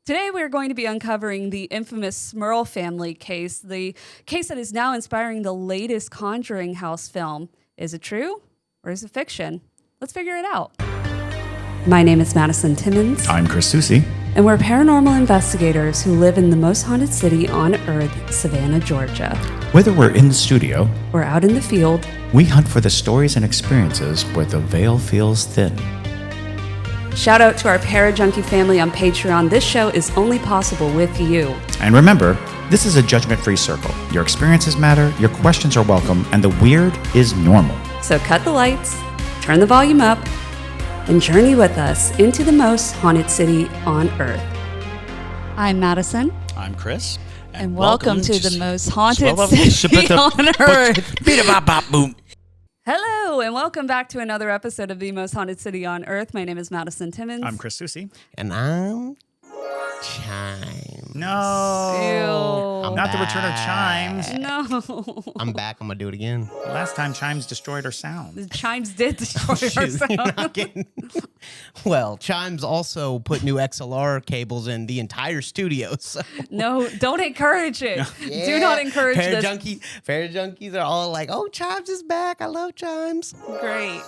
Today we're going to be uncovering the infamous Smurl family case, the case that is now inspiring the latest Conjuring house film. Is it true or is it fiction? Let's figure it out. My name is Madison Timmons. I'm Chris Soucy. And we're paranormal investigators who live in the most haunted city on Earth, Savannah, Georgia. Whether we're in the studio or out in the field, we hunt for the stories and experiences where the veil feels thin. Shout out to our Parajunkie family on Patreon. This show is only possible with you. And remember, this is a judgment-free circle. Your experiences matter, your questions are welcome, and the weird is normal. So cut the lights, turn the volume up, and journey with us into the most haunted city on Earth. I'm Madison. I'm Chris. And welcome to the most haunted city on Earth. Hello, and welcome back to another episode of the most haunted city on Earth. My name is Madison Timmons. I'm Chris Soucy. And I'm Chimes. No. Ew. Not the return of Chimes. No. I'm back. I'm going to do it again. Last time Chimes destroyed our sound. The Chimes did destroy our sound. Well, Chimes also put new XLR cables in the entire studio. So. No, don't encourage it. Yeah. Do not encourage this. Parajunkies are all like, oh, Chimes is back. I love Chimes. Great.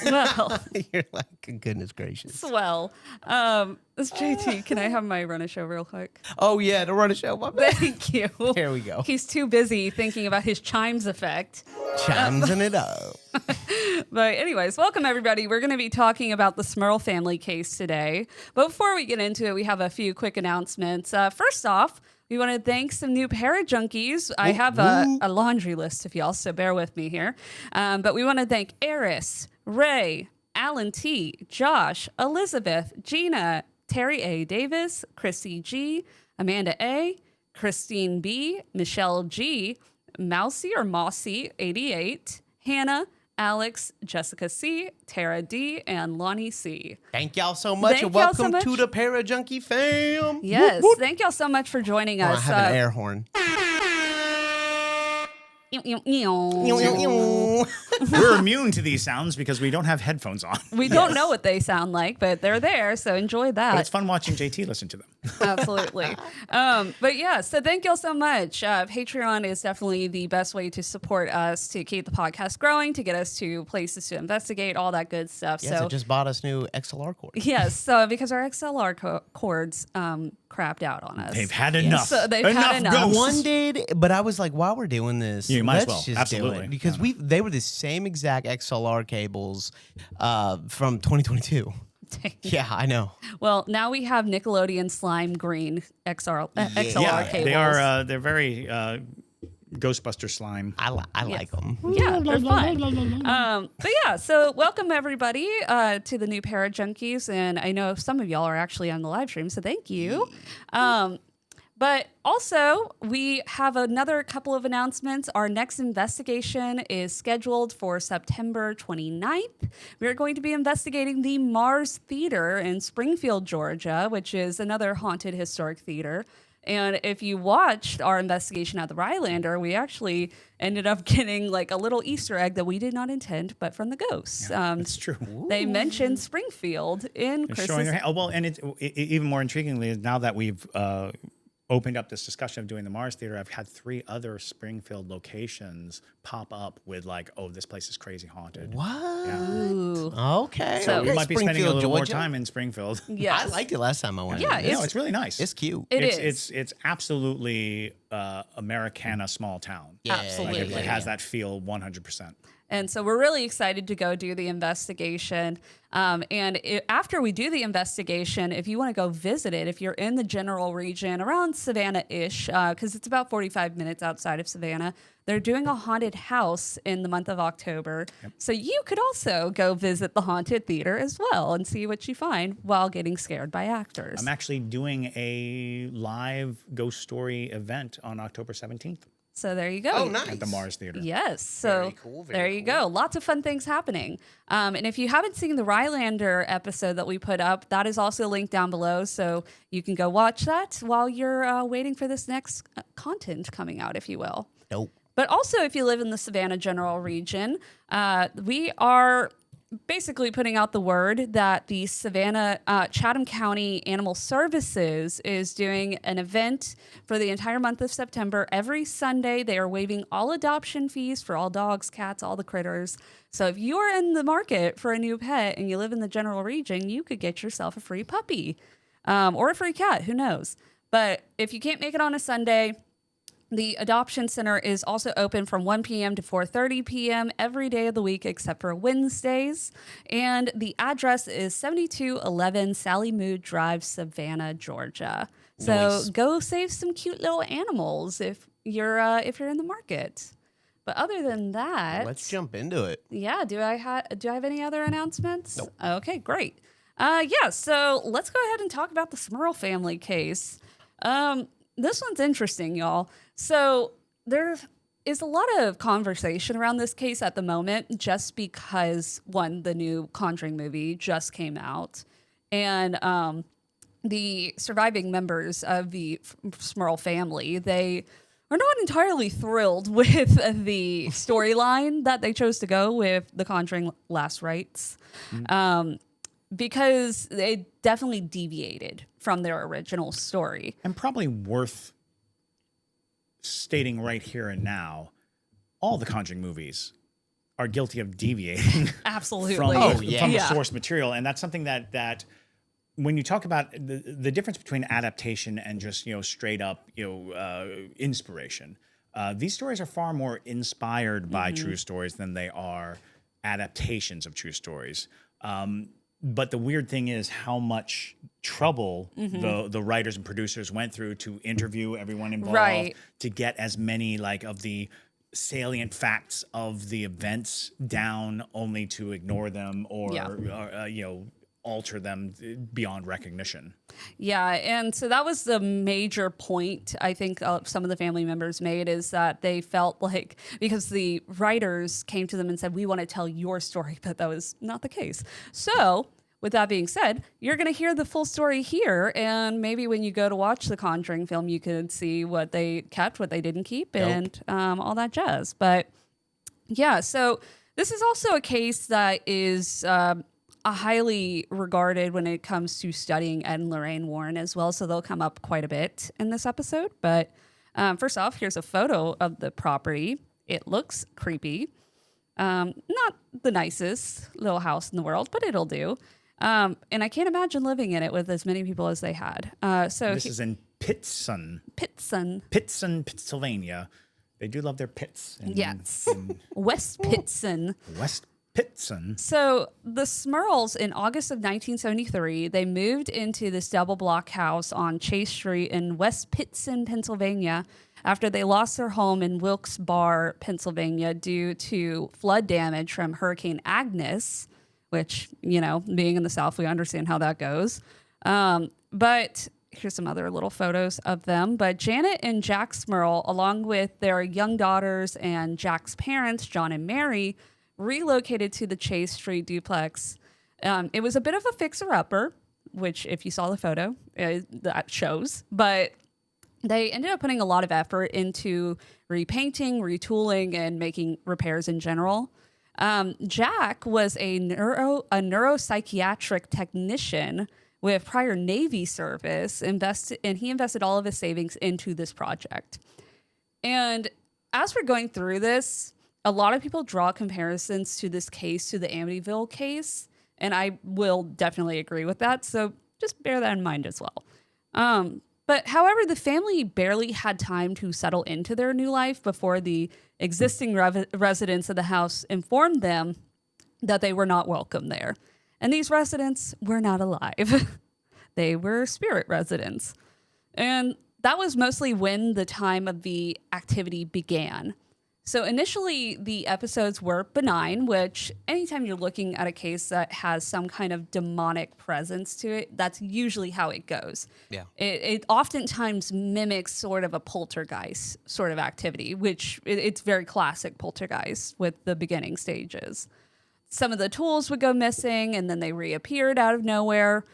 Well, you're like, goodness gracious. Swell. It's JT. Can I have my run a show real quick? Oh, yeah, to run a show. My bad. Thank you. Here we go. He's too busy thinking about his Chimes effect. Chimesing it up. But anyways, welcome everybody. We're going to be talking about the Smurl family case today. But before we get into it, we have a few quick announcements. First off, we want to thank some new Parajunkies. I have a laundry list of y'all, so bear with me here. But we want to thank Eris, Ray, Alan T, Josh, Elizabeth, Gina, Terry A. Davis, Chrissy G, Amanda A, Christine B, Michelle G, Mousy or Mossy 88, Hannah, Alex, Jessica C, Tara D, and Lonnie C. Thank y'all so much, and welcome to the Parajunkie fam. Yes, whoop, whoop. Thank y'all so much for joining us. I have an air horn. We're immune to these sounds because we don't have headphones on. We don't know what they sound like, but they're there, so enjoy that. But it's fun watching JT listen to them. Absolutely. But yeah, so thank y'all so much. Patreon is definitely the best way to support us, to keep the podcast growing, to get us to places to investigate, all that good stuff. Yes, I just bought us new XLR cords. Yes, so because our XLR cords crapped out on us. They've had enough. So they've had enough. One did, but I was like, while we're doing this, you might let's as well. just Absolutely. do it. Because they were the same exact XLR cables from 2022. Yeah, I know. Well, now we have Nickelodeon slime green XLR cables. They are. They're very Ghostbuster slime. I like them. Yeah, they're fun. But yeah, so welcome everybody to the new Parajunkies, and I know some of y'all are actually on the live stream, so thank you. But also, we have another couple of announcements. Our next investigation is scheduled for September 29th. We're going to be investigating the Mars Theater in Springfield, Georgia, which is another haunted historic theater. And if you watched our investigation at the Rylander, we actually ended up getting like a little Easter egg that we did not intend, but from the ghosts. That's true. They mentioned Springfield in Chris's... Oh, well, and it's even more intriguingly, now that we've opened up this discussion of doing the Mars Theater, I've had 3 other Springfield locations pop up with like, oh, this place is crazy haunted. What? Yeah. Okay. So we might be spending a little more Georgia. time in Springfield. Yes. I liked it last time I went. Yeah, it's really nice. It's cute. It's absolutely Americana small town. Yeah. Absolutely. Like it has that feel 100%. And so we're really excited to go do the investigation. After we do the investigation, if you want to go visit it, if you're in the general region around Savannah-ish, because it's about 45 minutes outside of Savannah, they're doing a haunted house in the month of October. Yep. So you could also go visit the haunted theater as well and see what you find while getting scared by actors. I'm actually doing a live ghost story event on October 17th. So there you go. Oh, nice. At the Mars Theater. Yes. So very cool, there you go. Lots of fun things happening. And if you haven't seen the Rylander episode that we put up, that is also linked down below. So you can go watch that while you're waiting for this next content coming out, if you will. Nope. But also, if you live in the Savannah general region, we are basically putting out the word that the Chatham County Animal Services is doing an event for the entire month of September. Every Sunday, they are waiving all adoption fees for all dogs, cats, all the critters. So if you're in the market for a new pet and you live in the general region, you could get yourself a free puppy or a free cat. Who knows? But if you can't make it on a Sunday, the adoption center is also open from 1 p.m. to 4:30 p.m. every day of the week except for Wednesdays. And the address is 7211 Sally Mood Drive, Savannah, Georgia. So Nice. go save some cute little animals if you're in the market. But other than that, Let's jump into it. yeah. Do I have any other announcements? Nope. Okay, great. Yeah. So let's go ahead and talk about the Smurl family case. This one's interesting, y'all. So there is a lot of conversation around this case at the moment, just because one, the new Conjuring movie just came out, and the surviving members of the Smurl family, they are not entirely thrilled with the storyline that they chose to go with the Conjuring Last Rites, because it definitely deviated from their original story. And probably worth stating right here and now, all the Conjuring movies are guilty of deviating Absolutely. from, Oh, yeah. from the Yeah. source material. And that's something that when you talk about the difference between adaptation and just, straight up, inspiration, these stories are far more inspired by true stories than they are adaptations of true stories. But the weird thing is how much trouble the writers and producers went through to interview everyone involved, Right. to get as many of the salient facts of the events down, only to ignore them or alter them beyond recognition. Yeah, and so that was the major point I think some of the family members made, is that they felt like, because the writers came to them and said, we want to tell your story, but that was not the case. So with that being said, you're going to hear the full story here, and maybe when you go to watch the Conjuring film, you can see what they kept, what they didn't keep, and all that jazz. But yeah, so this is also a case that is highly regarded when it comes to studying Ed and Lorraine Warren as well, so they'll come up quite a bit in this episode. But first off, here's a photo of the property. It looks creepy. Not the nicest little house in the world, but it'll do. And I can't imagine living in it with as many people as they had. So This is in Pittston, Pennsylvania. They do love their pits. Yes. West Pittston. West Pittston. So the Smurls, in August of 1973, they moved into this double block house on Chase Street in West Pittston, Pennsylvania, after they lost their home in Wilkes-Barre, Pennsylvania, due to flood damage from Hurricane Agnes, which, being in the South, we understand how that goes. But here's some other little photos of them. But Janet and Jack Smurl, along with their young daughters and Jack's parents, John and Mary, relocated to the Chase Street duplex. It was a bit of a fixer-upper, which, if you saw the photo, that shows. But they ended up putting a lot of effort into repainting, retooling, and making repairs in general. Jack was a neuropsychiatric technician with prior Navy service, and he invested all of his savings into this project. And as we're going through this, a lot of people draw comparisons to this case to the Amityville case, and I will definitely agree with that. So just bear that in mind as well. But however, the family barely had time to settle into their new life before the existing residents of the house informed them that they were not welcome there. And these residents were not alive. They were spirit residents. And that was mostly when the time of the activity began. So initially, the episodes were benign, which anytime you're looking at a case that has some kind of demonic presence to it, that's usually how it goes. Yeah. It oftentimes mimics sort of a poltergeist sort of activity, which it's very classic poltergeist with the beginning stages. Some of the tools would go missing, and then they reappeared out of nowhere.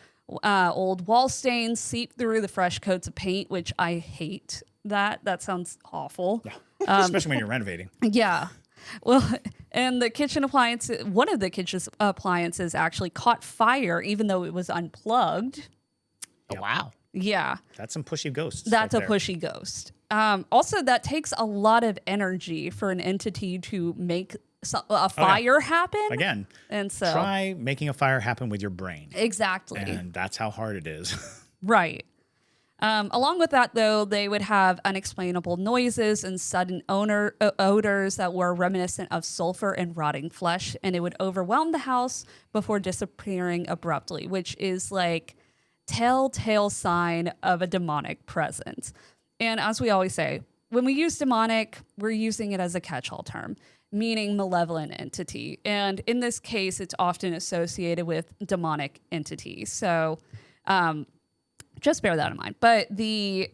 Old wall stains seep through the fresh coats of paint, which I hate. That sounds awful. Yeah. Especially when you're renovating. Yeah. Well, and the kitchen appliance, one of the kitchen appliances actually caught fire, even though it was unplugged. Oh, wow. Yeah. That's some pushy ghosts. That's right a there. pushy ghost. Also, that takes a lot of energy for an entity to make a fire happen. Again, and so try making a fire happen with your brain. Exactly. And that's how hard it is. Right. Along with that, though, they would have unexplainable noises and sudden odors that were reminiscent of sulfur and rotting flesh, and it would overwhelm the house before disappearing abruptly, which is like telltale sign of a demonic presence. And as we always say, when we use demonic, we're using it as a catch-all term, meaning malevolent entity. And in this case, it's often associated with demonic entities. So, just bear that in mind. But the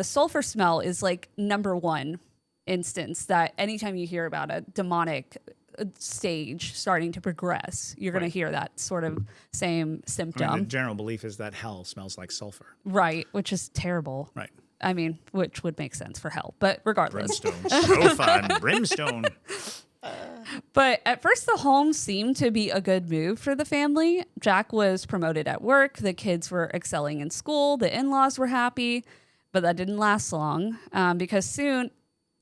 sulfur smell is like number one instance that anytime you hear about a demonic stage starting to progress, you're going to hear that sort of same symptom. I mean, the general belief is that hell smells like sulfur. Right, which is terrible. Right. I mean, which would make sense for hell, but regardless. Brimstone. So fun. Brimstone. But at first, the home seemed to be a good move for the family. Jack was promoted at work. The kids were excelling in school. The in-laws were happy. But that didn't last long because soon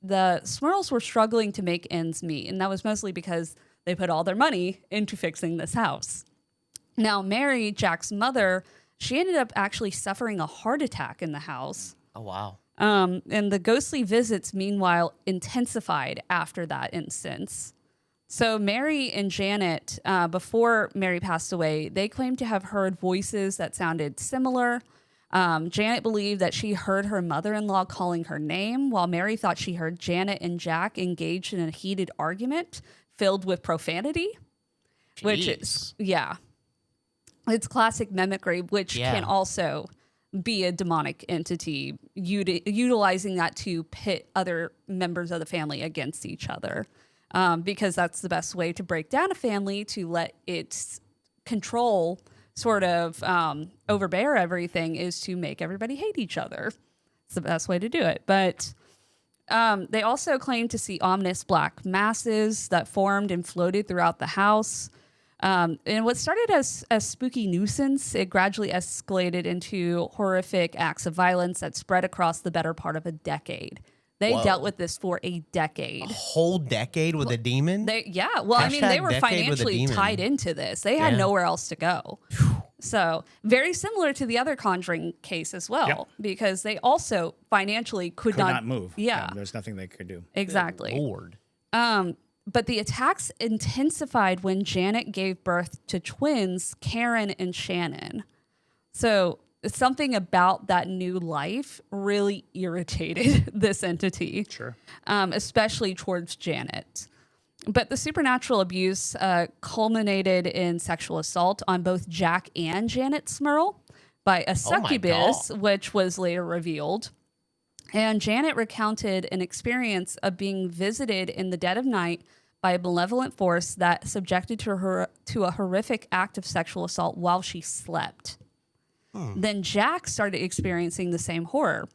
the Smurls were struggling to make ends meet. And that was mostly because they put all their money into fixing this house. Now, Mary, Jack's mother, she ended up actually suffering a heart attack in the house. Oh, wow. And the ghostly visits, meanwhile, intensified after that instance. So Mary and Janet, before Mary passed away, they claimed to have heard voices that sounded similar. Janet believed that she heard her mother-in-law calling her name, while Mary thought she heard Janet and Jack engaged in a heated argument filled with profanity. Jeez. Which is, it's classic mimicry, which can also be a demonic entity utilizing that to pit other members of the family against each other, because that's the best way to break down a family, to let its control sort of overbear everything, is to make everybody hate each other. It's the best way to do it. But they also claim to see ominous black masses that formed and floated throughout the house. And what started as a spooky nuisance, it gradually escalated into horrific acts of violence that spread across the better part of a decade. They dealt with this for a decade. A whole decade with a demon? They were financially tied into this. They had nowhere else to go. So very similar to the other Conjuring case as well, because they also financially could not move. Yeah. There's nothing they could do. Exactly. Good Lord. But the attacks intensified when Janet gave birth to twins, Karen and Shannon. So something about that new life really irritated this entity. Sure. Especially towards Janet. But the supernatural abuse culminated in sexual assault on both Jack and Janet Smurl by a succubus, which was later revealed. And Janet recounted an experience of being visited in the dead of night by a malevolent force that subjected her to a horrific act of sexual assault while she slept. Then Jack started experiencing the same horror.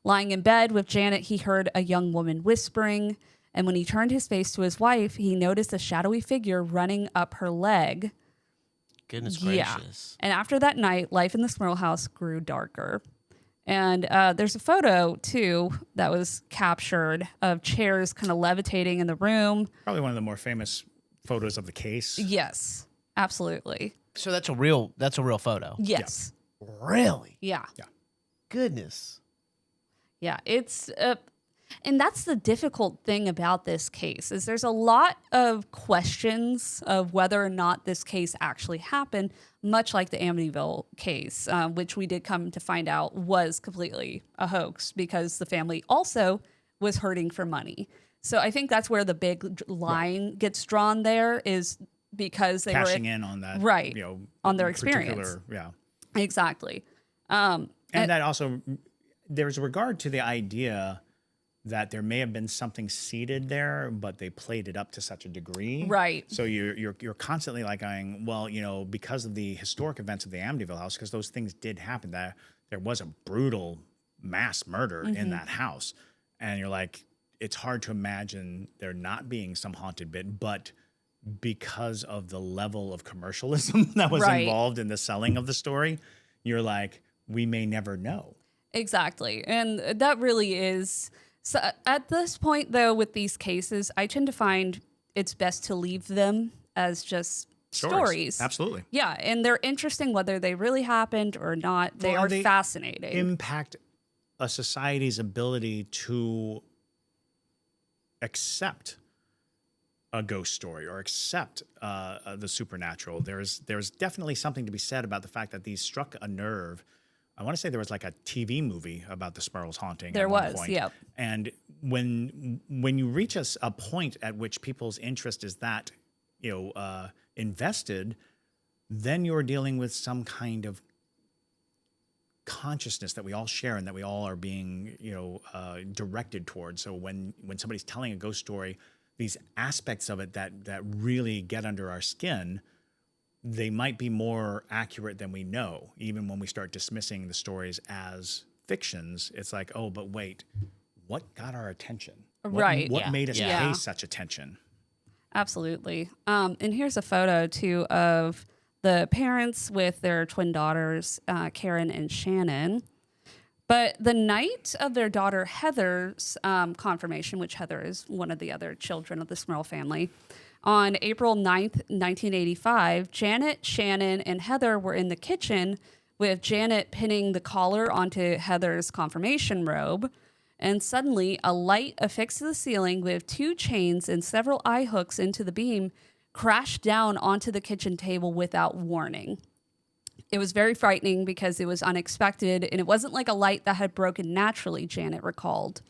Lying in bed with Janet, he heard a young woman whispering, and when he turned his face to his wife, he noticed a shadowy figure running up her leg. Goodness gracious. And after that night, life in the Smurl house grew darker. And there's a photo, too, that was captured of chairs kind of levitating in the room. Probably one of the more famous photos of the case. Yes, absolutely. So that's a real photo. Yes. Really? Yeah. Goodness. Yeah, it's and that's the difficult thing about this case, is there's a lot of questions of whether or not this case actually happened, much like the Amityville case, which we did come to find out was completely a hoax because the family also was hurting for money. So I think that's where the big line gets drawn there, is because they were cashing in on that, on their experience. Exactly. And that also, there's regard to the idea that there may have been something seated there, but they played it up to such a degree. Right. So you're constantly like going, well, because of the historic events of the Amityville house, because those things did happen, that there was a brutal mass murder in that house. And you're like, it's hard to imagine there not being some haunted bit, but because of the level of commercialism that was involved in the selling of the story, you're like, we may never know. Exactly. And that really is. So at this point, though, with these cases, I tend to find it's best to leave them as just stories. Absolutely. Yeah. And they're interesting whether they really happened or not. They are fascinating. Impact a society's ability to accept a ghost story or accept the supernatural. There's definitely something to be said about the fact that these struck a nerve. I want to say there was like a TV movie about the Smurls haunting. There was, yeah. And when you reach a point at which people's interest is that, invested, then you're dealing with some kind of consciousness that we all share and that we all are being, directed towards. So when somebody's telling a ghost story, these aspects of it that really get under our skin, they might be more accurate than we know. Even when we start dismissing the stories as fictions, it's like, oh, but wait, what got our attention? What made us pay such attention? Absolutely. And here's a photo, too, of the parents with their twin daughters, Karen and Shannon. But the night of their daughter Heather's confirmation, which Heather is one of the other children of the Smurl family, on April 9th, 1985, Janet, Shannon, and Heather were in the kitchen with Janet pinning the collar onto Heather's confirmation robe. And suddenly, a light affixed to the ceiling with 2 chains and several eye hooks into the beam crashed down onto the kitchen table without warning. It was very frightening because it was unexpected, and it wasn't like a light that had broken naturally, Janet recalled.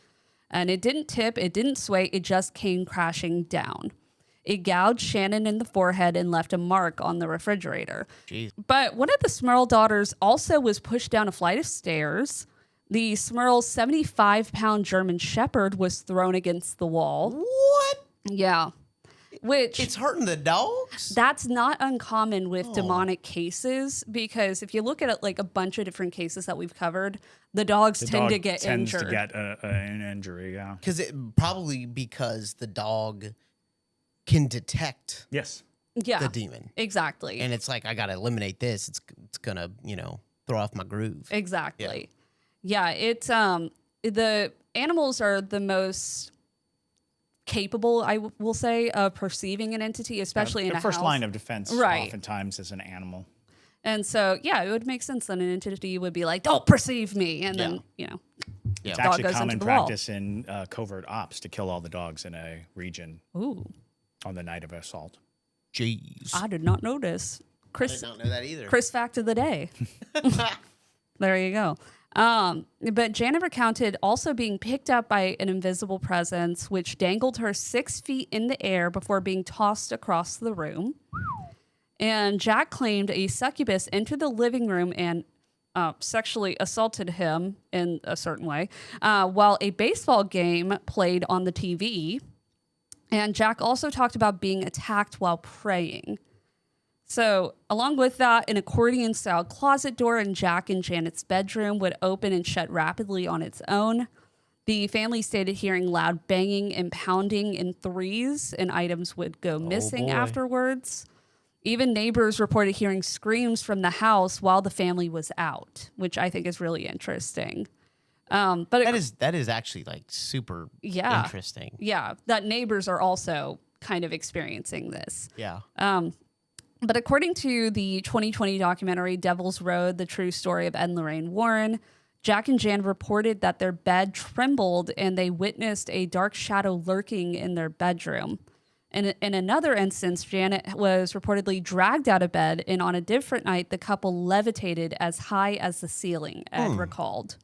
And it didn't tip, it didn't sway, it just came crashing down. It gouged Shannon in the forehead and left a mark on the refrigerator. Jeez. But one of the Smurl daughters also was pushed down a flight of stairs. The Smurl's 75-pound German Shepherd was thrown against the wall. What? Yeah. Which it's hurting the dogs? That's not uncommon with demonic cases, because if you look at it, like a bunch of different cases that we've covered, the dogs tend to get injured. To get an injury, yeah. Probably because the dog can detect the demon. Exactly. And it's like, I got to eliminate this. It's going to, throw off my groove. Exactly. Yeah, it's the animals are the most capable, I will say, of perceiving an entity, especially in a house. The first line of defense oftentimes is an animal. And so, it would make sense that an entity would be like, don't perceive me. And then, It's actually common practice in covert ops to kill all the dogs in a region on the night of assault. Jeez. I did not know this. I did not know that either. Chris fact of the day. There you go. But Janet recounted also being picked up by an invisible presence, which dangled her 6 feet in the air before being tossed across the room. And Jack claimed a succubus entered the living room and sexually assaulted him in a certain way while a baseball game played on the TV. And Jack also talked about being attacked while praying. So, along with that, an accordion-style closet door in Jack and Janet's bedroom would open and shut rapidly on its own. The family stated hearing loud banging and pounding in threes, and items would go missing afterwards. Even neighbors reported hearing screams from the house while the family was out, which I think is really interesting. But that is actually like super interesting. Yeah, that neighbors are also kind of experiencing this. Yeah. But according to the 2020 documentary Devil's Road, The True Story of Ed Lorraine Warren, Jack and Jan reported that their bed trembled and they witnessed a dark shadow lurking in their bedroom. And in another instance, Janet was reportedly dragged out of bed, and on a different night, the couple levitated as high as the ceiling, Ed recalled,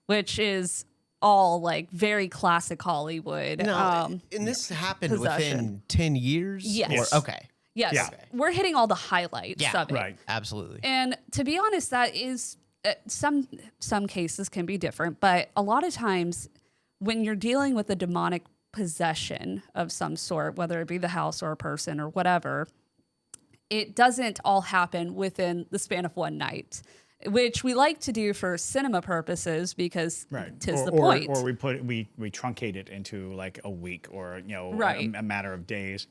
which is all like very classic Hollywood. No, and this happened within 10 years? Yes. Okay. Yes, we're hitting all the highlights of it. Right, absolutely. And to be honest, that is some cases can be different, but a lot of times when you're dealing with a demonic possession of some sort, whether it be the house or a person or whatever, it doesn't all happen within the span of one night. which we like to do for cinema purposes because Right. tis the point. Or we truncate it into like a week or, Right. a matter of days.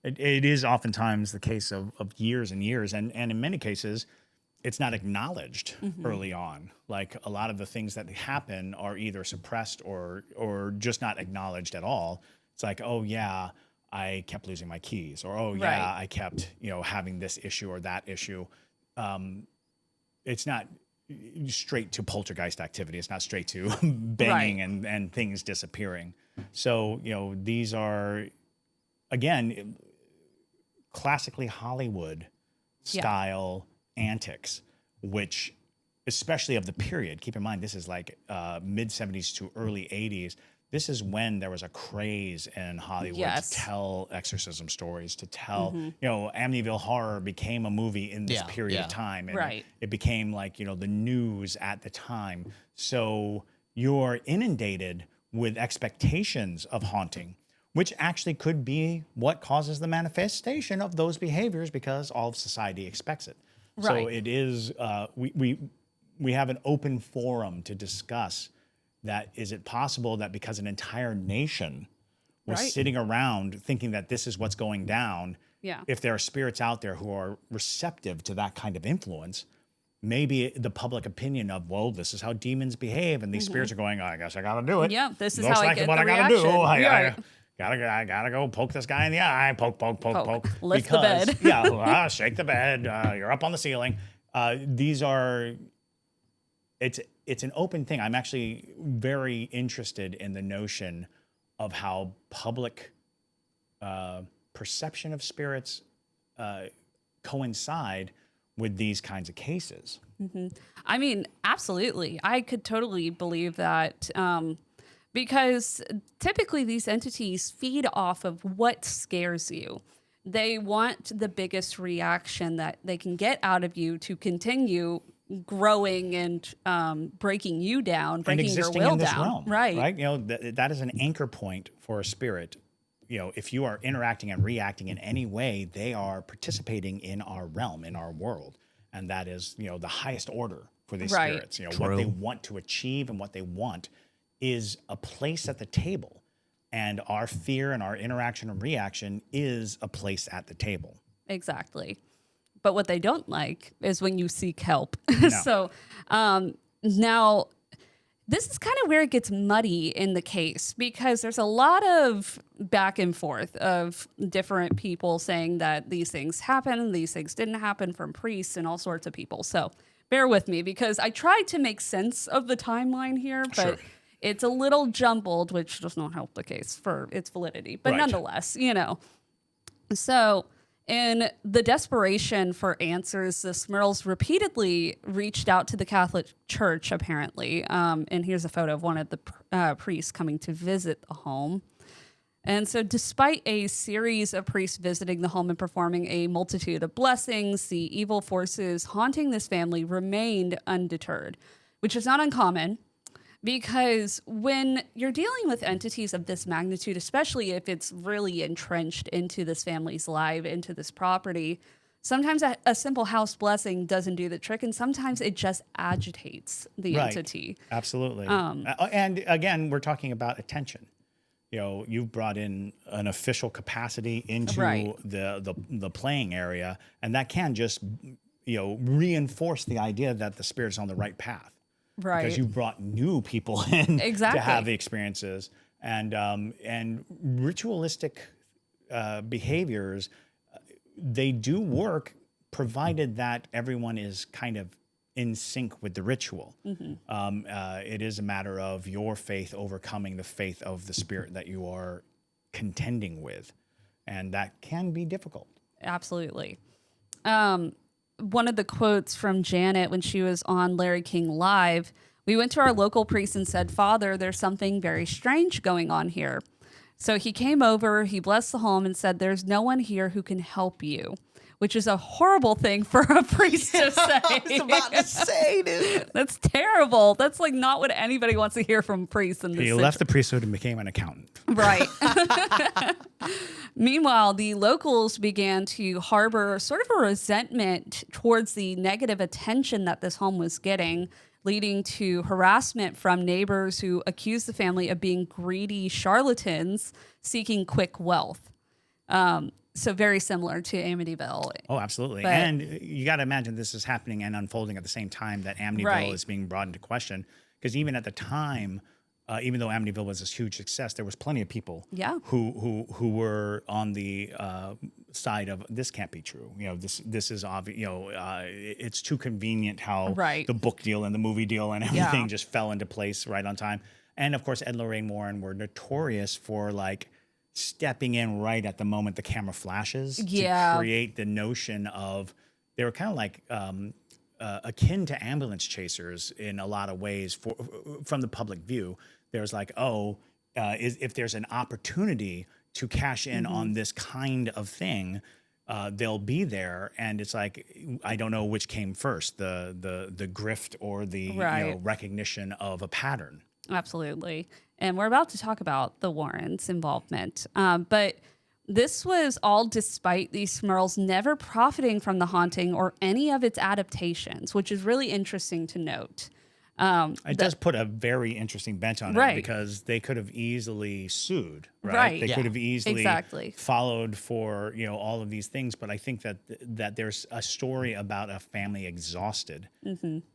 It is oftentimes the case of years and years. And in many cases, it's not acknowledged early on. Like a lot of the things that happen are either suppressed or just not acknowledged at all. It's like, oh yeah, I kept losing my keys, or oh yeah, Right. I kept having this issue or that issue. It's not straight to poltergeist activity. It's not straight to banging Right. and things disappearing. So these are again classically Hollywood style antics, which especially of the period, keep in mind this is like mid 70s to early 80s. This is when there was a craze in Hollywood to tell exorcism stories, to tell, Amityville Horror became a movie in this period of time. And it became like, the news at the time. So you're inundated with expectations of haunting, which actually could be what causes the manifestation of those behaviors because all of society expects it. So it is, we have an open forum to discuss that. Is it possible that because an entire nation was sitting around thinking that this is what's going down, if there are spirits out there who are receptive to that kind of influence, maybe the public opinion of, well, this is how demons behave, and these spirits are going, oh, I guess I got to do it. Yeah, this is Looks how I like get what the I got to reaction. do. I gotta go poke this guy in the eye. Poke. Lift the bed. Shake the bed. You're up on the ceiling. These are. It's an open thing. I'm actually very interested in the notion of how public perception of spirits coincide with these kinds of cases. I mean, absolutely. I could totally believe that. Because typically these entities feed off of what scares you. They want the biggest reaction that they can get out of you to continue growing and breaking you down, breaking your will in this down. Realm, right? That is an anchor point for a spirit. If you are interacting and reacting in any way, they are participating in our realm, in our world, and that is the highest order for these spirits. What they want to achieve and what they want is a place at the table, and our fear and our interaction and reaction is a place at the table. Exactly. But what they don't like is when you seek help. No. So now this is kind of where it gets muddy in the case, because there's a lot of back and forth of different people saying that these things happen, these things didn't happen, from priests and all sorts of people. So bear with me, because I tried to make sense of the timeline here, but it's a little jumbled, which does not help the case for its validity. But nonetheless, So in the desperation for answers, the Smurls repeatedly reached out to the Catholic Church, apparently. And here's a photo of one of the priests coming to visit the home. And so despite a series of priests visiting the home and performing a multitude of blessings, the evil forces haunting this family remained undeterred, which is not uncommon. Because when you're dealing with entities of this magnitude, especially if it's really entrenched into this family's life, into this property, sometimes a simple house blessing doesn't do the trick, and sometimes it just agitates the entity. Absolutely. And again, we're talking about attention. You've brought in an official capacity into the playing area, and that can just reinforce the idea that the spirit is on the right path. Right. Because you brought new people in to have the experiences, and ritualistic behaviors, they do work provided that everyone is kind of in sync with the ritual. It is a matter of your faith overcoming the faith of the spirit that you are contending with, and that can be difficult. Absolutely. One of the quotes from Janet when she was on Larry King Live, we went to our local priest and said, "Father, there's something very strange going on here." So he came over, he blessed the home and said, "There's no one here who can help you. which is a horrible thing for a priest to say. I was about to say, dude. That's terrible. That's like not what anybody wants to hear from priests in this He left the priesthood and became an accountant. Right. Meanwhile, the locals began to harbor sort of a resentment towards the negative attention that this home was getting, leading to harassment from neighbors who accused the family of being greedy charlatans seeking quick wealth. So very similar to Amityville. Oh, absolutely. But, and you got to imagine this is happening and unfolding at the same time that Amityville is being brought into question. Because even at the time, even though Amityville was this huge success, there was plenty of people who were on the side of this can't be true. You know, this is obvious. You know, it's too convenient how the book deal and the movie deal and everything just fell into place right on time. And of course, Ed Lorraine Warren were notorious for like stepping in right at the moment the camera flashes to create the notion of they were kind of like akin to ambulance chasers in a lot of ways from the public view. There's like, if there's an opportunity to cash in on this kind of thing, they'll be there. And it's like, I don't know which came first, the grift or the recognition of a pattern. Absolutely. And we're about to talk about the Warrens' involvement. But this was all despite these Smurls never profiting from the haunting or any of its adaptations, which is really interesting to note. It does put a very interesting bent on it because they could have easily sued, right? They could have easily followed for, you know, all of these things. But I think that there's a story about a family exhausted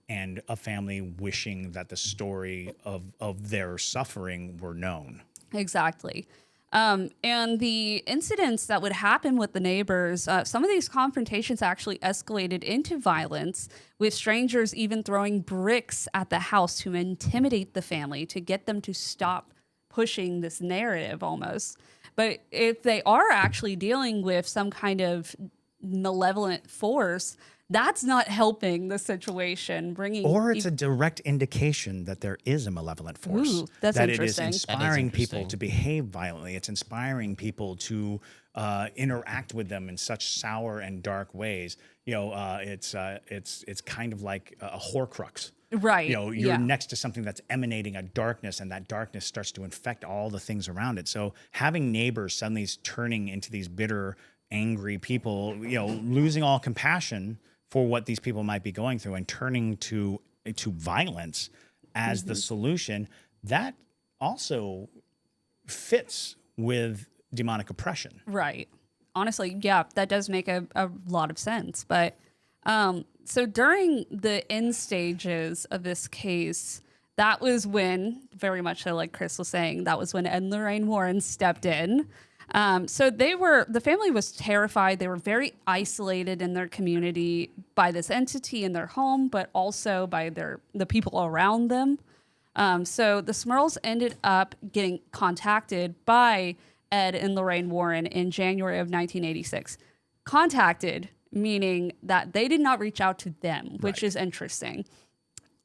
and a family wishing that the story of their suffering were known. Exactly. And the incidents that would happen with the neighbors, some of these confrontations actually escalated into violence, with strangers even throwing bricks at the house to intimidate the family, to get them to stop pushing this narrative almost. But if they are actually dealing with some kind of malevolent force, that's not helping the situation. Or it's a direct indication that there is a malevolent force. Ooh, that's that interesting. It is inspiring people to behave violently. It's inspiring people to interact with them in such sour and dark ways. You know, it's kind of like a Horcrux. Right. You know, you're next to something that's emanating a darkness, and that darkness starts to infect all the things around it. So having neighbors suddenly turning into these bitter, angry people, you know, losing all compassion for what these people might be going through and turning to violence as the solution, that also fits with demonic oppression. Right. Honestly, yeah, that does make a lot of sense. But so during the end stages of this case, that was when, very much so like Chris was saying, that was when Ed Lorraine Warren stepped in. So the family was terrified. They were very isolated in their community by this entity in their home, but also by the people around them. So the Smurls ended up getting contacted by Ed and Lorraine Warren in January of 1986. Contacted, meaning that they did not reach out to them, which is interesting.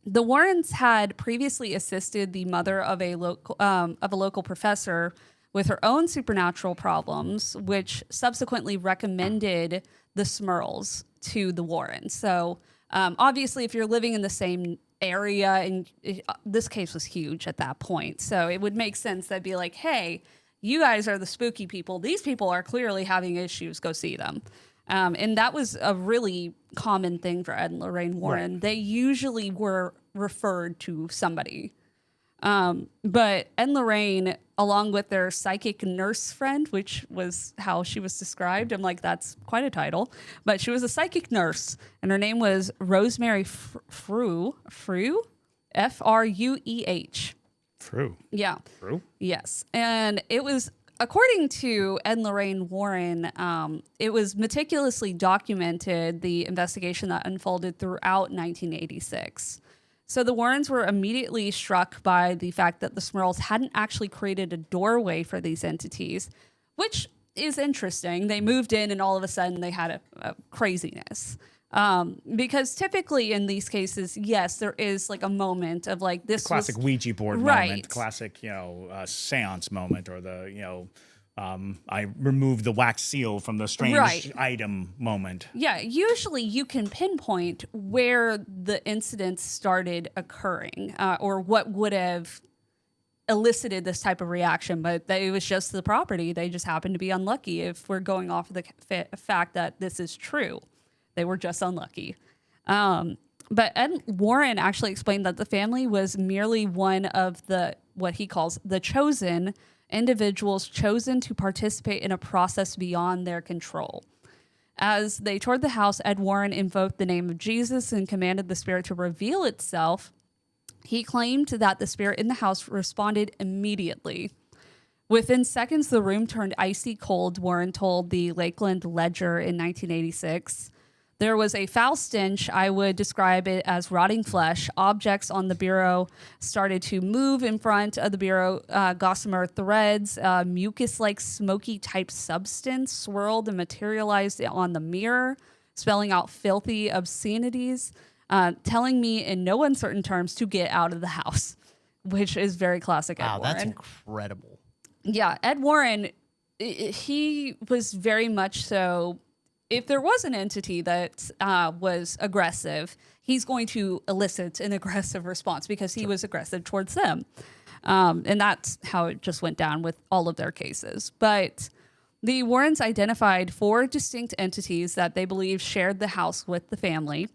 The Warrens had previously assisted the mother of a local professor with her own supernatural problems, which subsequently recommended the Smurls to the Warrens. So obviously, if you're living in the same area, and this case was huge at that point, so it would make sense that'd be like, hey, you guys are the spooky people. These people are clearly having issues. Go see them. And that was a really common thing for Ed and Lorraine Warren. Right. They usually were referred to somebody. But Ed and Lorraine, along with their psychic nurse friend, which was how she was described, I'm like, that's quite a title. But she was a psychic nurse, and her name was Rosemary Frueh, F-R-U-E-H. Frueh. Yeah. Frueh? Yes. And it was, according to Ed and Lorraine Warren, it was meticulously documented, the investigation that unfolded throughout 1986. So the Warrens were immediately struck by the fact that the Smurls hadn't actually created a doorway for these entities, which is interesting. They moved in and all of a sudden they had a craziness. Because typically in these cases, yes, there is like a moment of like this classic Ouija board moment, classic, seance moment, or the, I removed the wax seal from the strange item moment. Yeah, usually you can pinpoint where the incidents started occurring or what would have elicited this type of reaction, but it was just the property. They just happened to be unlucky if we're going off of the fact that this is true. They were just unlucky. But Ed Warren actually explained that the family was merely one of the, what he calls the chosen individuals chosen to participate in a process beyond their control. As they toured the house, Ed Warren invoked the name of Jesus and commanded the spirit to reveal itself. He claimed that the spirit in the house responded immediately. Within seconds, the room turned icy cold, Warren told the Lakeland Ledger in 1986. There was a foul stench. I would describe it as rotting flesh. Objects on the bureau started to move in front of the bureau. Gossamer threads, mucus-like smoky-type substance swirled and materialized on the mirror, spelling out filthy obscenities, telling me in no uncertain terms to get out of the house, which is very classic Ed Warren. Wow, that's incredible. Yeah, Ed Warren, he was very much so... If there was an entity that was aggressive, he's going to elicit an aggressive response because he was aggressive towards them. And that's how it just went down with all of their cases. But the Warrens identified 4 distinct entities that they believe shared the house with the family.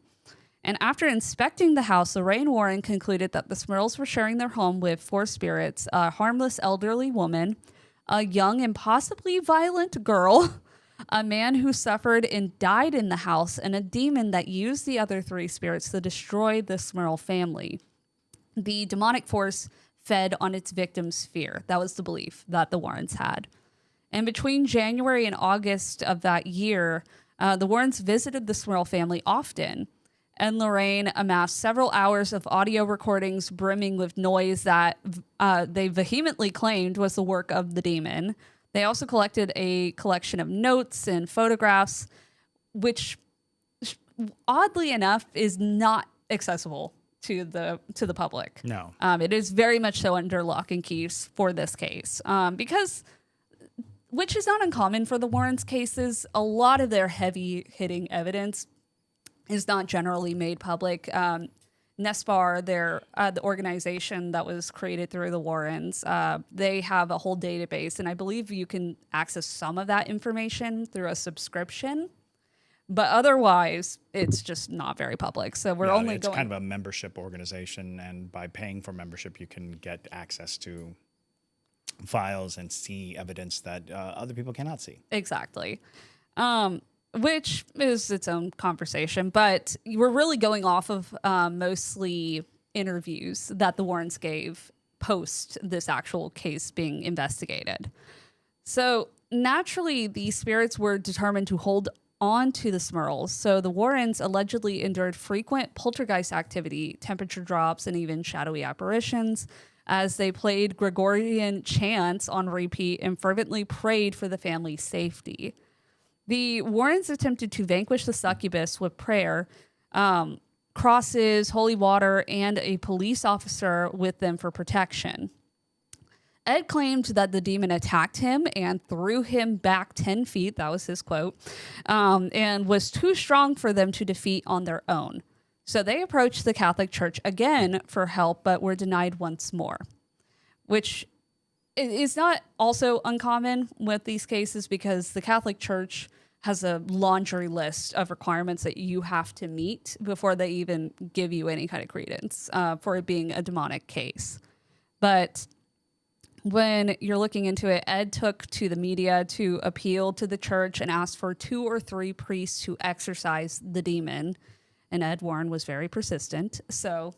And after inspecting the house, Lorraine Warren concluded that the Smurls were sharing their home with 4 spirits, a harmless elderly woman, a young and possibly violent girl, a man who suffered and died in the house, and a demon that used the other 3 spirits to destroy the Smurl family. The demonic force fed on its victim's fear. That was the belief that the Warrens had. And between January and August of that year, the Warrens visited the Smurl family often. And Lorraine amassed several hours of audio recordings brimming with noise that they vehemently claimed was the work of the demon. They also collected a collection of notes and photographs, which, oddly enough, is not accessible to the public. No. It is very much so under lock and keys for this case, because, which is not uncommon for the Warrens' cases, a lot of their heavy-hitting evidence is not generally made public. NESPAR, the organization that was created through the Warrens, they have a whole database, and I believe you can access some of that information through a subscription, but otherwise, it's just not very public. So we're only it's kind of a membership organization, and by paying for membership, you can get access to files and see evidence that other people cannot see. Exactly. Which is its own conversation, but we're really going off of mostly interviews that the Warrens gave post this actual case being investigated. So naturally, the spirits were determined to hold on to the Smurls. So the Warrens allegedly endured frequent poltergeist activity, temperature drops, and even shadowy apparitions as they played Gregorian chants on repeat and fervently prayed for the family's safety. The Warrens attempted to vanquish the succubus with prayer, crosses, holy water, and a police officer with them for protection. Ed claimed that the demon attacked him and threw him back 10 feet, that was his quote, and was too strong for them to defeat on their own. So they approached the Catholic Church again for help, but were denied once more, which is not also uncommon with these cases because the Catholic Church has a laundry list of requirements that you have to meet before they even give you any kind of credence for it being a demonic case. But when you're looking into it, Ed took to the media to appeal to the church and asked for 2 or 3 priests to exorcise the demon. And Ed Warren was very persistent, so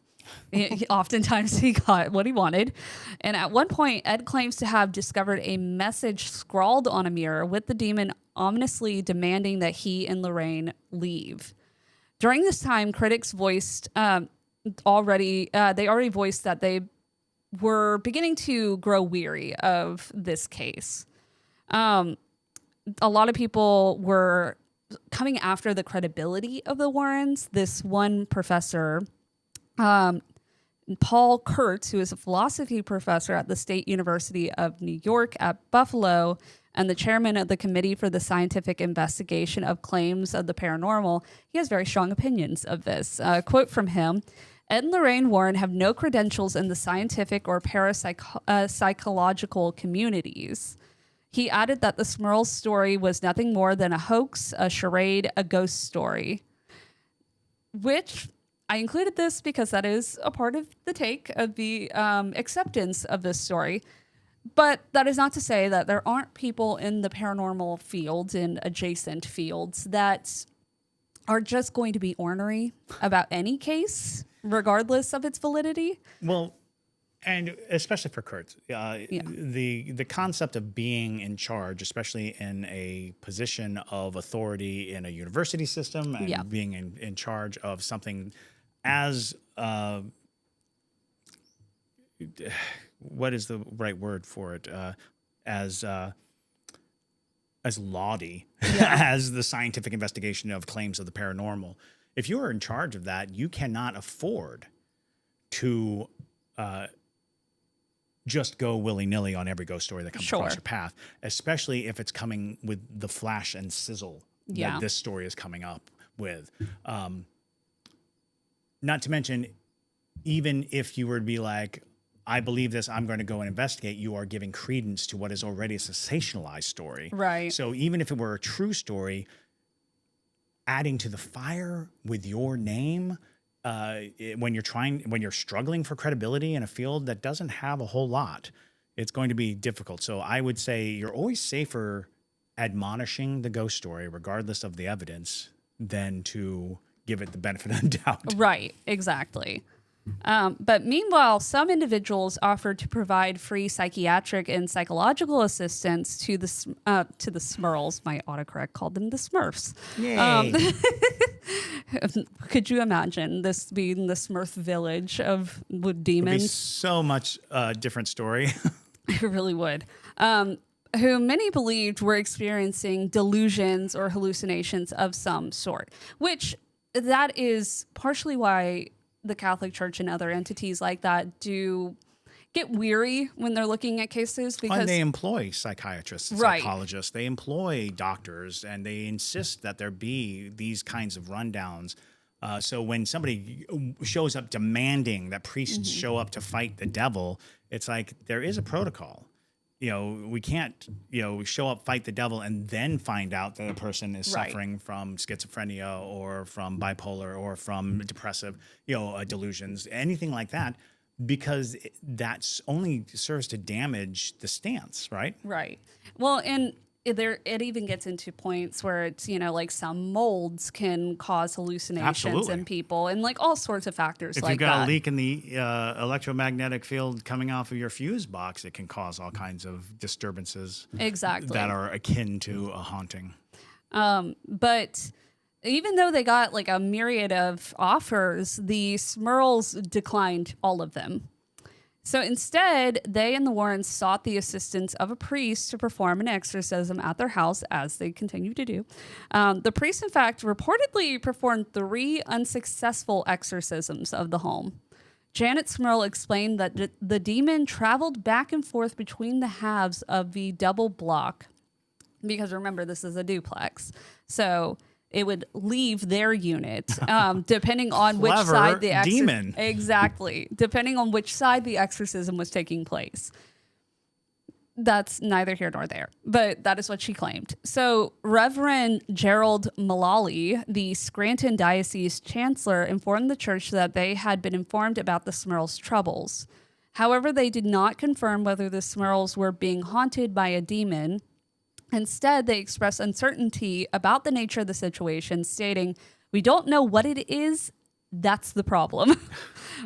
oftentimes he got what he wanted. And at one point, Ed claims to have discovered a message scrawled on a mirror with the demon ominously demanding that he and Lorraine leave. During this time, critics voiced already voiced that they were beginning to grow weary of this case. A lot of people were coming after the credibility of the Warrens. This one professor Paul Kurtz, who is a philosophy professor at the State University of New York at Buffalo and the chairman of the Committee for the Scientific Investigation of Claims of the Paranormal, he has very strong opinions of this. Quote from him: Ed and Lorraine Warren have no credentials in the scientific or parapsychological communities. He added that the Smurl story was nothing more than a hoax, a charade, a ghost story. Which, I included this because that is a part of the take of the acceptance of this story. But that is not to say that there aren't people in the paranormal fields and adjacent fields that are just going to be ornery about any case, regardless of its validity. Well, and especially for Kurtz, the concept of being in charge, especially in a position of authority in a university system, and being in charge of something as what is the right word for it? As laudy as the scientific investigation of claims of the paranormal. If you are in charge of that, you cannot afford to just go willy-nilly on every ghost story that comes across your path, especially if it's coming with the flash and sizzle that this story is coming up with. Not to mention, even if you were to be like, I believe this, I'm going to go and investigate, you are giving credence to what is already a sensationalized story. Right. So even if it were a true story, adding to the fire with your name, when you're struggling for credibility in a field that doesn't have a whole lot, it's going to be difficult. So I would say you're always safer admonishing the ghost story, regardless of the evidence, than to give it the benefit of the doubt. Right, exactly. But meanwhile, some individuals offered to provide free psychiatric and psychological assistance to the Smurls. My autocorrect called them the Smurfs. Yay. Could you imagine this being the Smurf village with demons? It would be so much different story. It really would. Who many believed were experiencing delusions or hallucinations of some sort, which that is partially why the Catholic Church and other entities like that do get weary when they're looking at cases, because they employ psychiatrists and psychologists, they employ doctors, and they insist that there be these kinds of rundowns. So when somebody shows up demanding that priests show up to fight the devil, it's like there is a protocol. We can't, show up, fight the devil, and then find out that a person is suffering from schizophrenia or from bipolar or from depressive, delusions, anything like that, because that's only serves to damage the stance, right? Right. Well, and it even gets into points where it's, like some molds can cause hallucinations in people, and like all sorts of factors like that. If you've got a leak in the electromagnetic field coming off of your fuse box, it can cause all kinds of disturbances that are akin to a haunting. But even though they got like a myriad of offers, the Smurls declined all of them. So instead, they and the Warrens sought the assistance of a priest to perform an exorcism at their house, as they continue to do. The priest, in fact, reportedly performed 3 unsuccessful exorcisms of the home. Janet Smurl explained that the demon traveled back and forth between the halves of the double block, because remember, this is a duplex. So it would leave their unit, depending on which side the demon. Exactly, depending on which side the exorcism was taking place. That's neither here nor there, but that is what she claimed. So Reverend Gerald Mullally, the Scranton Diocese Chancellor, informed the church that they had been informed about the Smurls' troubles. However, they did not confirm whether the Smurls were being haunted by a demon. Instead, they expressed uncertainty about the nature of the situation, stating, "We don't know what it is. That's the problem.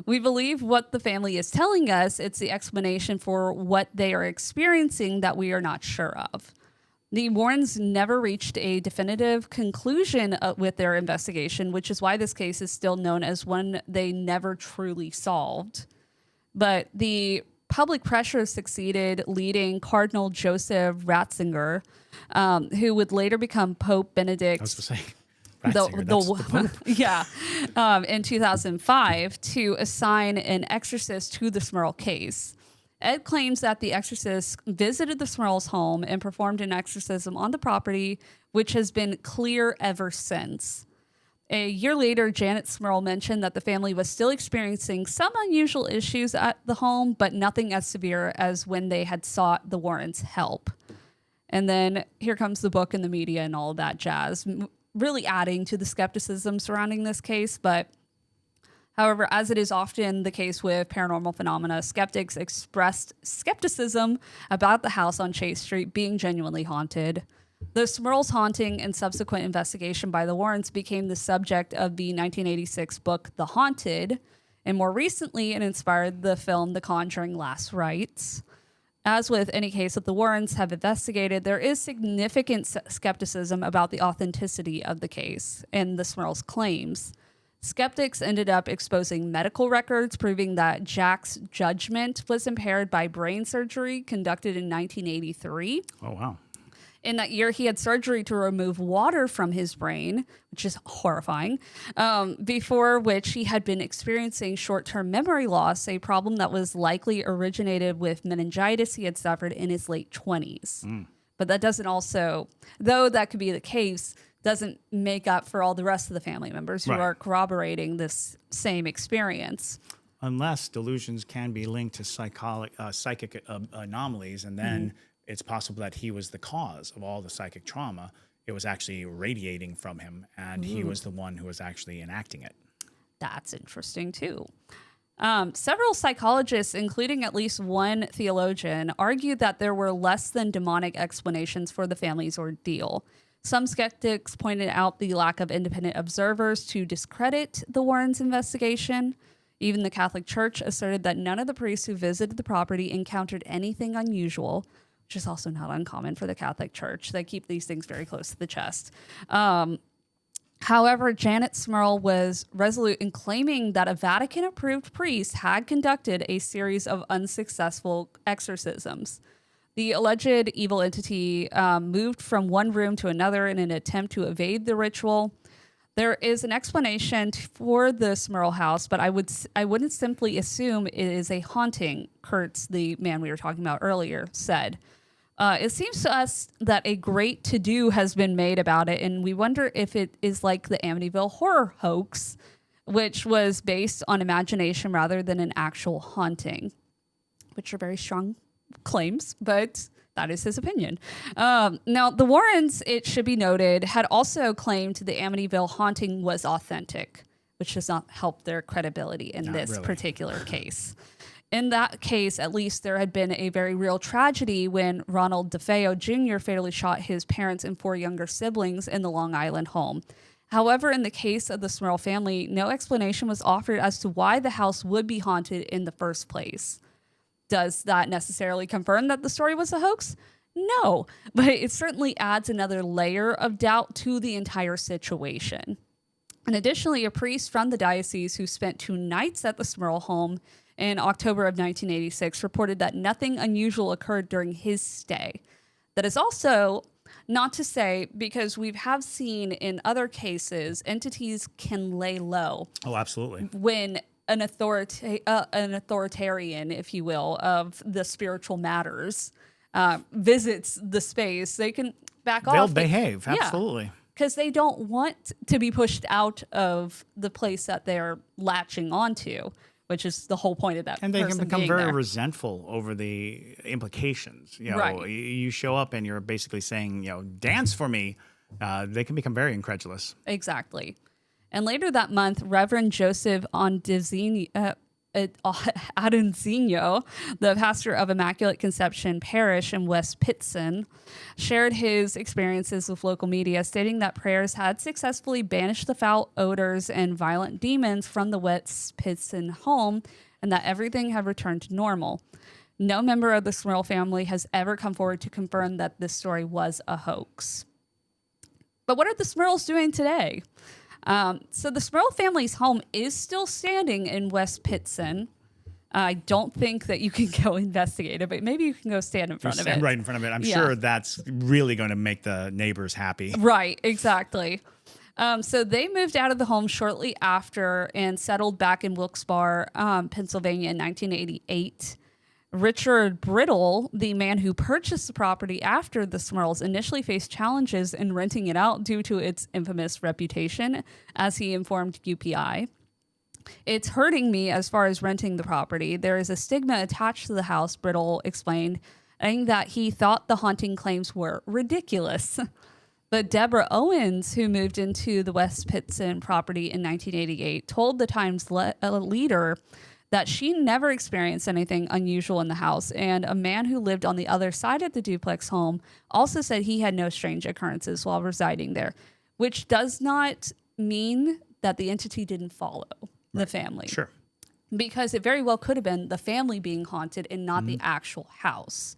We believe what the family is telling us. It's the explanation for what they are experiencing that we are not sure of." The Warrens never reached a definitive conclusion with their investigation, which is why this case is still known as one they never truly solved. But the public pressure succeeded, leading Cardinal Joseph Ratzinger, who would later become Pope Benedict. I was going to say, Ratzinger, that's the Pope. Yeah, in 2005 to assign an exorcist to the Smurl case. Ed claims that the exorcist visited the Smurl's home and performed an exorcism on the property, which has been clear ever since. A year later, Janet Smurl mentioned that the family was still experiencing some unusual issues at the home, but nothing as severe as when they had sought the Warrens' help. And then here comes the book and the media and all of that jazz, really adding to the skepticism surrounding this case. But however, as it is often the case with paranormal phenomena, skeptics expressed skepticism about the house on Chase Street being genuinely haunted. The Smurl's haunting and subsequent investigation by the Warrens became the subject of the 1986 book The Haunted, and more recently it inspired the film The Conjuring: Last Rites. As with any case that the Warrens have investigated, there is significant skepticism about the authenticity of the case and the Smurl's claims. Skeptics ended up exposing medical records proving that Jack's judgment was impaired by brain surgery conducted in 1983. Oh, wow. In that year, he had surgery to remove water from his brain, which is horrifying, before which he had been experiencing short-term memory loss, a problem that was likely originated with meningitis he had suffered in his late 20s. But that doesn't also, though that could be the case, doesn't make up for all the rest of the family members who are corroborating this same experience. Unless delusions can be linked to psychic anomalies, and then it's possible that he was the cause of all the psychic trauma. It was actually radiating from him, and he was the one who was actually enacting it. That's interesting, too. Several psychologists, including at least one theologian, argued that there were less than demonic explanations for the family's ordeal. Some skeptics pointed out the lack of independent observers to discredit the Warrens' investigation. Even the Catholic Church asserted that none of the priests who visited the property encountered anything unusual, which is also not uncommon for the Catholic Church. They keep these things very close to the chest. However, Janet Smurl was resolute in claiming that a Vatican-approved priest had conducted a series of unsuccessful exorcisms. The alleged evil entity moved from one room to another in an attempt to evade the ritual. There is an explanation for the Smurl house, but I wouldn't simply assume it is a haunting, Kurtz, the man we were talking about earlier, said. It seems to us that a great to-do has been made about it, and we wonder if it is like the Amityville horror hoax, which was based on imagination rather than an actual haunting, which are very strong claims, but that is his opinion. Now, the Warrens, it should be noted, had also claimed the Amityville haunting was authentic, which does not help their credibility in this particular case. In that case, at least, there had been a very real tragedy when Ronald DeFeo Jr. fatally shot his parents and 4 younger siblings in the Long Island home. However, in the case of the Smurl family, no explanation was offered as to why the house would be haunted in the first place. Does that necessarily confirm that the story was a hoax? No, but it certainly adds another layer of doubt to the entire situation. And additionally, a priest from the diocese who spent 2 nights at the Smurl home in October of 1986 reported that nothing unusual occurred during his stay. That is also not to say, because we have seen in other cases, entities can lay low. Oh, absolutely. When an authoritarian, if you will, of the spiritual matters visits the space, they can back off. They'll behave, absolutely. Because they don't want to be pushed out of the place that they're latching onto, which is the whole point of that. And they can become very there. resentful over the implications. You know, right. You show up and you're basically saying, dance for me. They can become very incredulous. Exactly. And later that month, Reverend Joseph Adanzino, the pastor of Immaculate Conception Parish in West Pittston, shared his experiences with local media, stating that prayers had successfully banished the foul odors and violent demons from the West Pittston home and that everything had returned to normal. No member of the Smurl family has ever come forward to confirm that this story was a hoax. But what are the Smurls doing today? So the Smurl family's home is still standing in West Pittston. I don't think that you can go investigate it, but maybe you can go stand in front of it. Right in front of it. I'm sure that's really going to make the neighbors happy. Right, exactly. So they moved out of the home shortly after and settled back in Wilkes-Barre, Pennsylvania in 1988. Richard Brittle, the man who purchased the property after the Smurls, initially faced challenges in renting it out due to its infamous reputation, as he informed UPI. It's hurting me as far as renting the property. There is a stigma attached to the house, Brittle explained, adding that he thought the haunting claims were ridiculous. But Deborah Owens, who moved into the West Pittston property in 1988, told the Times leader that she never experienced anything unusual in the house, and a man who lived on the other side of the duplex home also said he had no strange occurrences while residing there, which does not mean that the entity didn't follow the family. Sure. Because it very well could have been the family being haunted and not the actual house.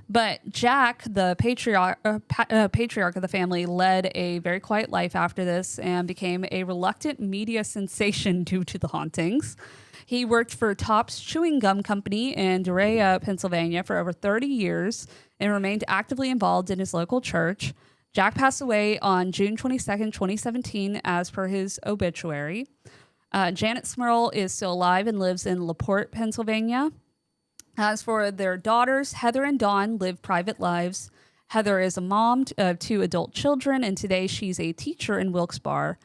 But Jack, the patriarch of the family, led a very quiet life after this and became a reluctant media sensation due to the hauntings. He worked for Topps Chewing Gum Company in Durea, Pennsylvania for over 30 years and remained actively involved in his local church. Jack passed away on June 22nd, 2017, as per his obituary. Janet Smurl is still alive and lives in LaPorte, Pennsylvania. As for their daughters, Heather and Dawn live private lives. Heather is a mom of 2 adult children, and today she's a teacher in Wilkes-Barre.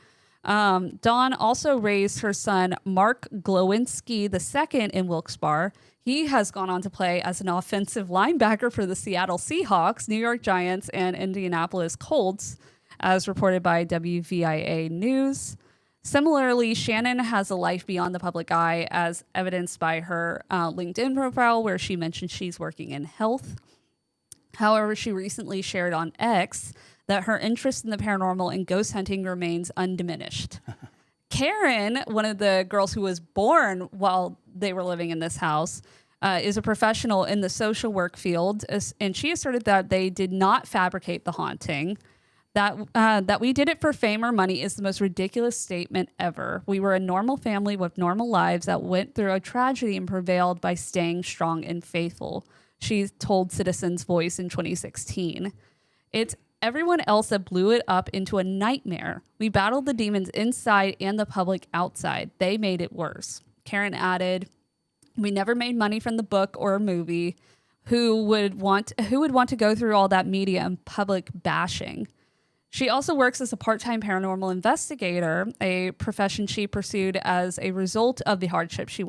Dawn also raised her son, Mark Glowinski II, in Wilkes-Barre. He has gone on to play as an offensive linebacker for the Seattle Seahawks, New York Giants, and Indianapolis Colts, as reported by WVIA News. Similarly, Shannon has a life beyond the public eye, as evidenced by her LinkedIn profile, where she mentioned she's working in health. However, she recently shared on X that her interest in the paranormal and ghost hunting remains undiminished. Karen, one of the girls who was born while they were living in this house, is a professional in the social work field, and she asserted that they did not fabricate the haunting. That we did it for fame or money is the most ridiculous statement ever. We were a normal family with normal lives that went through a tragedy and prevailed by staying strong and faithful, she told Citizen's Voice in 2016. It's everyone else that blew it up into a nightmare. We battled the demons inside and the public outside. They made it worse. Karen added, we never made money from the book or a movie. Who would want to go through all that media and public bashing? She also works as a part-time paranormal investigator, a profession she pursued as a result of the hardship she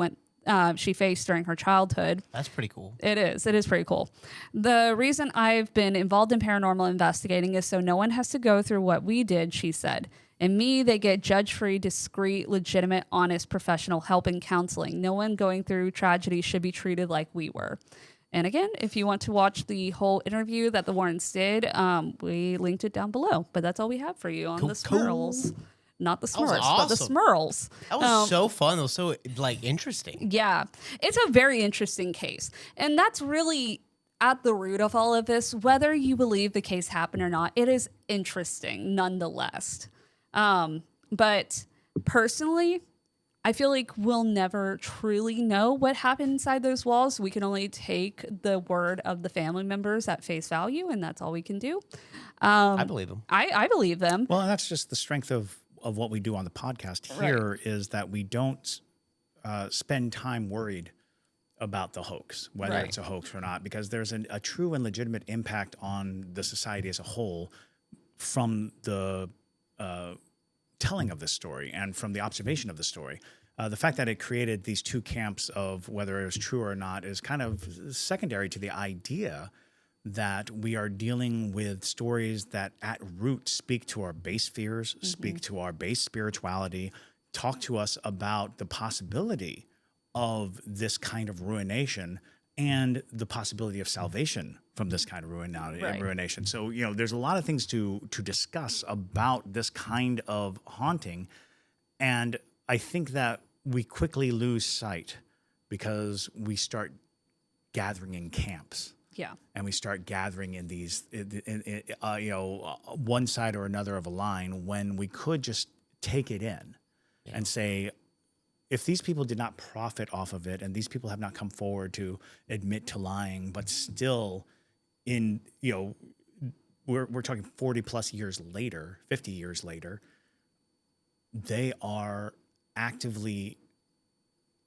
faced during her childhood. That's pretty cool. It is. It is pretty cool. The reason I've been involved in paranormal investigating is so no one has to go through what we did, she said. And me, they get judge-free, discreet, legitimate, honest, professional help and counseling. No one going through tragedy should be treated like we were. And again, if you want to watch the whole interview that the Warrens did, we linked it down below. But that's all we have for you on the Smurls. Not the Smurls, but the Smurls. That was so fun. It was so, interesting. Yeah. It's a very interesting case. And that's really at the root of all of this. Whether you believe the case happened or not, it is interesting nonetheless. But personally, I feel like we'll never truly know what happened inside those walls. We can only take the word of the family members at face value, and that's all we can do. I believe them. I believe them. Well, and that's just the strength of what we do on the podcast here, is that we don't spend time worried about the hoax, whether it's a hoax or not, because there's a true and legitimate impact on the society as a whole from the telling of this story and from the observation of the story. The fact that it created these 2 camps of whether it was true or not is kind of secondary to the idea that we are dealing with stories that at root speak to our base fears, speak to our base spirituality, talk to us about the possibility of this kind of ruination and the possibility of salvation from this kind of ruination. So, there's a lot of things to discuss about this kind of haunting. And I think that we quickly lose sight because we start gathering in camps. Yeah. And we start gathering in these, one side or another of a line, when we could just take it in and say, if these people did not profit off of it, and these people have not come forward to admit to lying, but still we're talking 40 plus years later, 50 years later, they are actively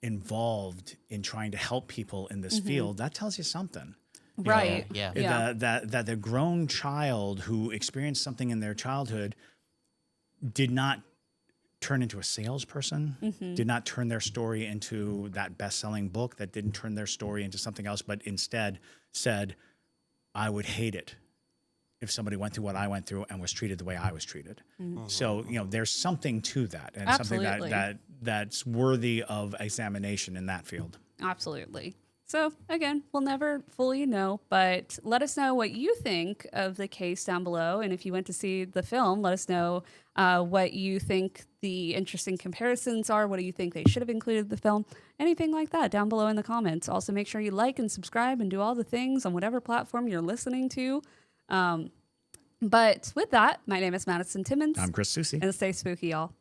involved in trying to help people in this field, that tells you something. You Right. Yeah. Yeah. That the grown child who experienced something in their childhood did not turn into a salesperson, did not turn their story into that best-selling book, that didn't turn their story into something else, but instead said, I would hate it if somebody went through what I went through and was treated the way I was treated. So, you know, there's something to that, and Absolutely. something that's worthy of examination in that field. Absolutely. So again, we'll never fully know, but let us know what you think of the case down below. And if you went to see the film, let us know what you think the interesting comparisons are. What do you think they should have included in the film? Anything like that down below in the comments. Also, make sure you like and subscribe and do all the things on whatever platform you're listening to. But with that, my name is Madison Timmons. I'm Chris Soucy. And stay spooky, y'all.